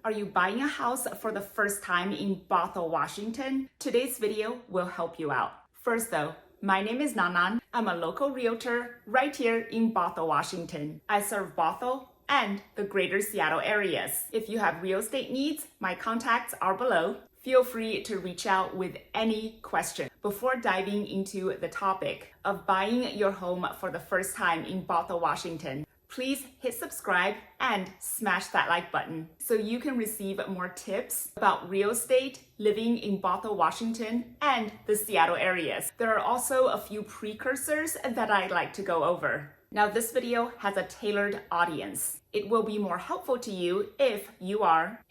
Are you buying a house for the first time in Bothell, Washington? Today's video will help you out. First though, my name is Nan Nan. I'm a local realtor right here in Bothell, Washington. I serve Bothell and the greater Seattle areas. If you have real estate needs, my contacts are below. Feel free to reach out with any question. Before diving into the topic of buying your home for the first time in Bothell, Washington, please hit subscribe and smash that like button so you can receive more tips about real estate living in Bothell, Washington and the Seattle areas. There are also a few precursors that I'd like to go over. Now, this video has a tailored audience. It will be more helpful to you if you are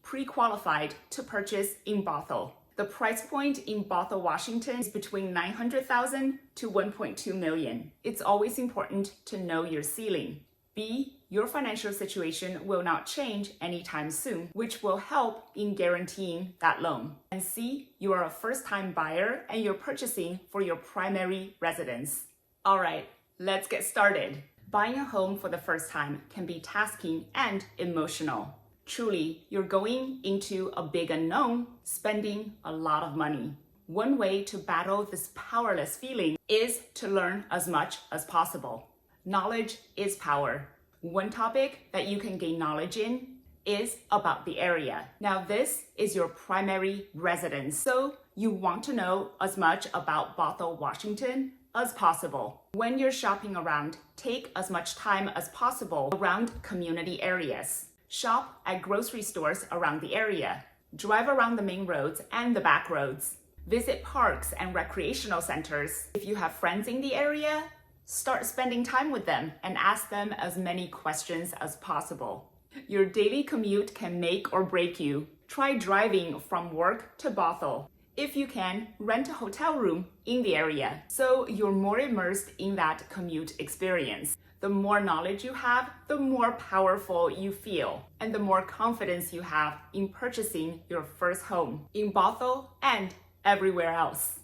pre-qualified to purchase in Bothell. The price point in Bothell, Washington is between $900,000 to $1.2 million. It's always important to know your ceiling. B, your financial situation will not change anytime soon, which will help in guaranteeing that loan. And C, you are a first-time buyer and you're purchasing for your primary residence. All right, let's get started. Buying a home for the first time can be tasking and emotional. Truly, you're going into a big unknown, spending a lot of money. One way to battle this powerless feeling is to learn as much as possible. Knowledge is power. One topic that you can gain knowledge in is about the area. Now, this is your primary residence, so you want to know as much about Bothell, Washington as possible. When you're shopping around, take as much time as possible around community areas. Shop at grocery stores around the area. Drive around the main roads and the back roads. Visit parks and recreational centers. If you have friends in the area, start spending time with them and ask them as many questions as possible. Your daily commute can make or break you. Try driving from work to Bothell. If you can, rent a hotel room in the area so you're more immersed in that commute experience. The more knowledge you have, the more powerful you feel, and the more confidence you have in purchasing your first home in Bothell and everywhere else.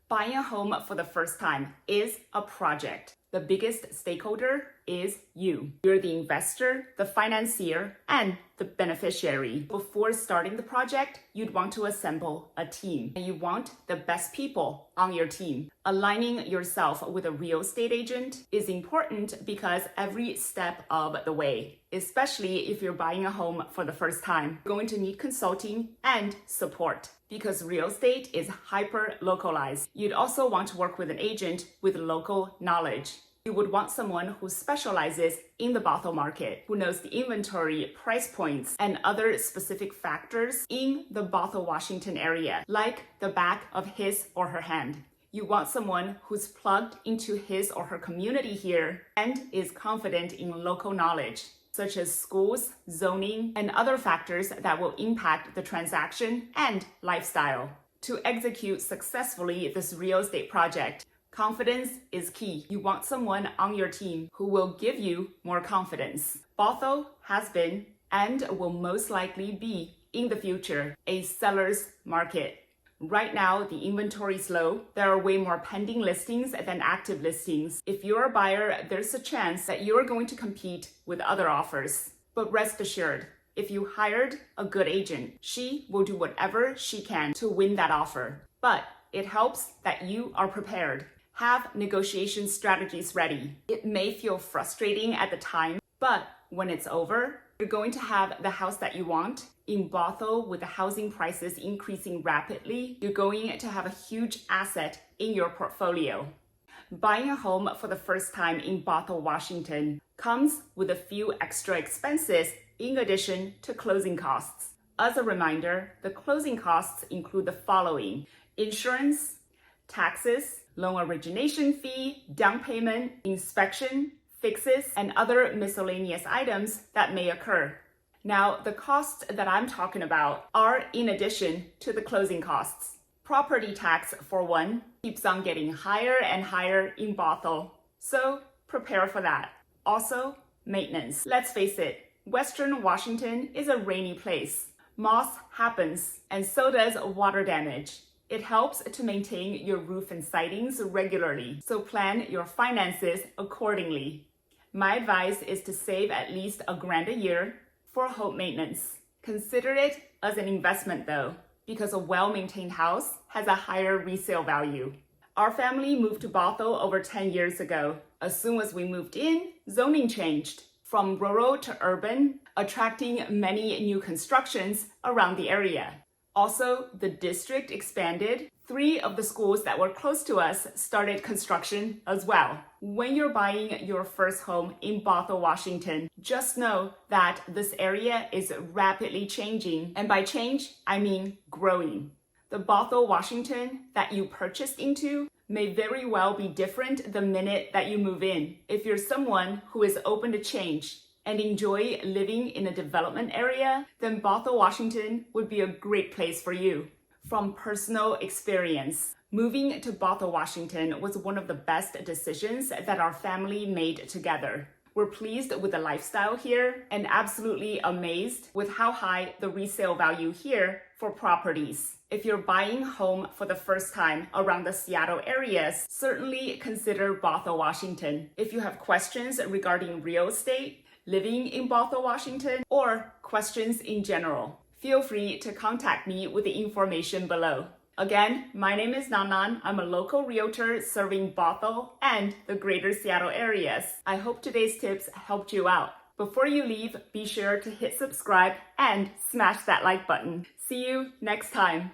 Buying a home for the first time is a project. The biggest stakeholder is you. You're the investor, the financier, and the beneficiary. Before starting the project, you'd want to assemble a team. And you want the best people on your team. Aligning yourself with a real estate agent is important because every step of the way, especially if you're buying a home for the first time, you're going to need consulting and support. Because real estate is hyper-localized. You'd also want to work with an agent with local knowledge. You would want someone who specializes in the Bothell market, who knows the inventory, price points, and other specific factors in the Bothell, Washington area, like the back of his or her hand. You want someone who's plugged into his or her community here and is confident in local knowledge, such as schools, zoning, and other factors that will impact the transaction and lifestyle. To execute successfully this real estate project, confidence is key. You want someone on your team who will give you more confidence. Bothell has been and will most likely be in the future a seller's market. Right now, the inventory is low. There are way more pending listings than active listings. If you're a buyer, there's a chance that you're going to compete with other offers. But rest assured, if you hired a good agent, she will do whatever she can to win that offer. But it helps that you are prepared. Have negotiation strategies ready. It may feel frustrating at the time, but when it's over, you're going to have the house that you want. In Bothell, with the housing prices increasing rapidly, you're going to have a huge asset in your portfolio. Buying a home for the first time in Bothell, Washington comes with a few extra expenses in addition to closing costs. As a reminder, the closing costs include the following: insurance, taxes, loan origination fee, down payment, inspection, fixes, and other miscellaneous items that may occur. Now, the costs that I'm talking about are in addition to the closing costs. Property tax, for one, keeps on getting higher and higher in Bothell, so prepare for that. Also, maintenance. Let's face it, Western Washington is a rainy place. Moss happens, and so does water damage. It helps to maintain your roof and sidings regularly, so plan your finances accordingly. My advice is to save at least $1,000 a year for home maintenance. Consider it as an investment though, because a well-maintained house has a higher resale value. Our family moved to Bothell over 10 years ago. As soon as we moved in, zoning changed from rural to urban, attracting many new constructions around the area. Also, the district expanded. 3 of the schools that were close to us started construction as well. When you're buying your first home in Bothell, Washington, just know that this area is rapidly changing. And by change, I mean growing. The Bothell, Washington that you purchased into may very well be different the minute that you move in. If you're someone who is open to change and enjoy living in a development area, then Bothell, Washington would be a great place for you. From personal experience, moving to Bothell, Washington was one of the best decisions that our family made together. We're pleased with the lifestyle here and absolutely amazed with how high the resale value here for properties. If you're buying home for the first time around the Seattle areas, certainly consider Bothell, Washington. If you have questions regarding real estate, living in Bothell, Washington, or questions in general, feel free to contact me with the information below. Again, my name is Nan Nan. I'm a local realtor serving Bothell and the greater Seattle areas. I hope today's tips helped you out. Before you leave, be sure to hit subscribe and smash that like button. See you next time.